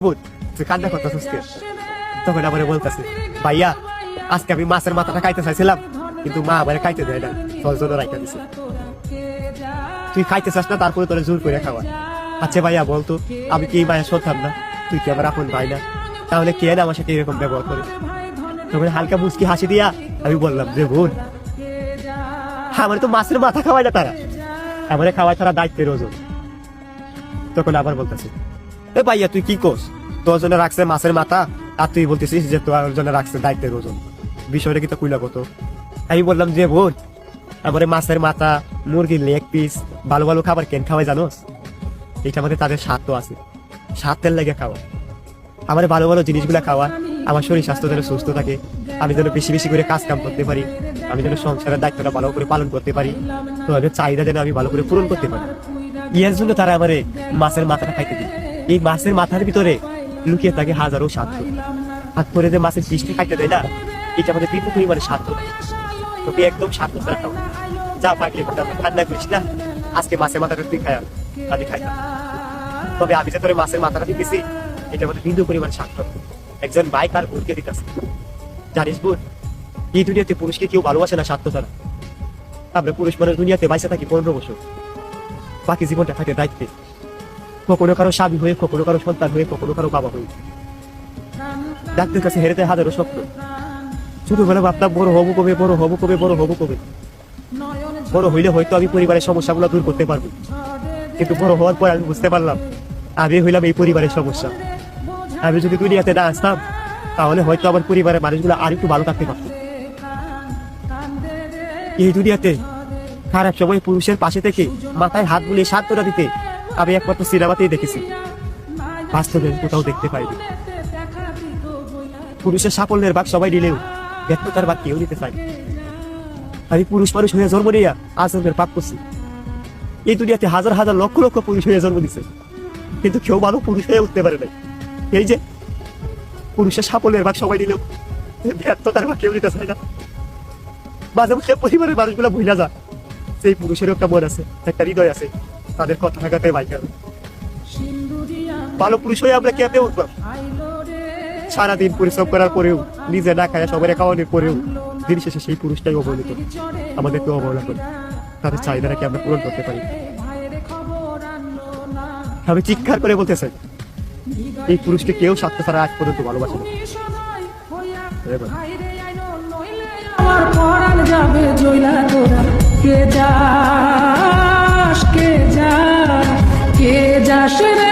তুই কান্না করতেছিস কে? তখন আমার বলতেছে, ভাইয়া আজকে আমি মাছের মাথাটা খাইতে চাইছিলাম, কিন্তু মা আমার খাইতে দেয় না, তোর জন্য রাখা দিছে। তুই খাইতে চাস না, তারপরে তোর জোর করে খাওয়া। আচ্ছা ভাইয়া বলতো, আমি কি মায়ের সন্তান না? তুই কি আমার আপন ভাই না? তাহলে কে না আমার সাথে এরকম ব্যবহার করে? তখন হালকা মুচকি হাসি দিয়া আমি বললাম যে বোন, আমার তো মাছের মাথা খাওয়াই না তারা, আমার খাওয়াই তারা দায়িত্বের ওজন। তখন আবার বলতেছে, এ ভাইয়া তুই কি কোস? তোর জন্য রাখছে মাছের মাথা, আর তুই বলতেছিস যে তোর জন্য রাখছে দায়িত্বের ওজন। বিষয়টা কি তো কুইলা কত? আমি বললাম যে বোন, আমার মাছের মাথা, মুরগির লেগ পিস, ভালো ভালো খাবার কেন খাওয়াই জানোস? এটা আমাদের তাদের স্বাদ তো আছে, স্বাদের লেগে খাওয়া। আমার ভালো ভালো জিনিসগুলা খাওয়া, আমার শরীর স্বাস্থ্য যেন সুস্থ থাকে, আমি যেন বেশি বেশি করে কাজ কাম করতে পারি, আমি যেন সংসারের দায়িত্বটা ভালো করে পালন করতে পারি, তো আমি চাহিদা যেন আমি ভালো করে পূরণ করতে পারি। ইয়ের জন্য তারা আমারে মাছের মাথাটা খাইতে দিই। এই মাছের মাথার ভিতরে লুকিয়ে থাকে হাজারো স্বার্থ। হাত করে যে মাছের পিসটি খাইতে দেয় না, এটা আমাদের বিপুল পরিমাণে স্বার্থ। তোকে একদম স্বার্থ ছাড়া খাও, যা পাইলে ঠান্ডা করিস না। আজকে মাছের মাথাটা তুই খায়, আমি খাই না। তবে আমি যে তোর মাছের মাথাটা দিতেছি, এটা আমাদের বিন্দু পরিমাণ স্বার্থ। একজন ভাই তার বোনকে দিতেছে। জানিস বোন, এই দুনিয়াতে পুরুষকে কেউ ভালোবাসে না স্বার্থ ছাড়া। আমরা পুরুষ মানুষ দুনিয়াতে বাইসে থাকি 15 বছর, বাকি জীবনটা থাকে দায়িত্বে। কখনো কারো স্বামী হয়ে, কখনো কারো সন্তান হয়ে, কখনো কারো বাবা হয়ে। ডাক্তারের কাছে হেরে যায় হাজারো স্বপ্ন। ছোটবেলা ভাবতাম বড় হবো কবে, বড় হবো কবে, বড় হবো কবে। বড় হইলে হয়তো আমি পরিবারের সমস্যাগুলো দূর করতে পারবো, কিন্তু বড় হওয়ার পর আমি বুঝতে পারলাম আমি হইলাম এই পরিবারের সমস্যা। আমি যদি দুনিয়াতে না আসতাম, তাহলে হয়তো আমার পরিবারের মানুষগুলো আর একটু ভালো থাকতে পারত। এই দুনিয়াতে খারাপ সময় পুরুষের পাশে থেকে মাথায় হাত বুলিয়ে সান্ত্বনা দিতে আমি একমাত্র সিনেমাতেই দেখেছি, বাস্তবে কোথাও দেখতে পাইনি। পুরুষের সাফল্যের ভাগ সবাই নিলেও ব্যর্থতার ভাগ কেউ নিতে চায়। আমি পুরুষ মানুষ হয়ে জন্ম নিয়ে আজন্মের পাপ করছি। এই দুনিয়াতে হাজার হাজার লক্ষ লক্ষ পুরুষ হয়ে জন্ম দিচ্ছে, কিন্তু কেউ ভালো পুরুষ হয়ে উঠতে পারে নাই। এই যে পুরুষের সাফল্যের ভাগ সবাই নিলেও ব্যর্থতার ভাগ কেউ নিতে চায় না। মাঝে মাঝে পরিবারের মানুষগুলো ভুলে যায় সেই পুরুষেরও একটা মন আছে, একটা হৃদয় আছে, তাদের কথা থাকাতে বাইকার। ভালো পুরুষ হয়ে আমরা কেমনে উঠবো? সারাদিন পরিশ্রম করার পরেও, নিজে না খায় সবাই খাওয়ানোর পরেও দিন শেষে সেই পুরুষটাই অবহেলিত, আমাদেরকে অবহেলা করে। তাদের চাহিদাটা কি আমরা পূরণ করতে পারি? আমি চিৎকার করে বলতে চাই, এই পুরুষকে কেউ স্বার্থ ছাড়া আজ পর্যন্ত ভালোবাসে না। আমার পরাণ যাবে জয়লা তোরা, কে যাস কে যাস কে যাস রে।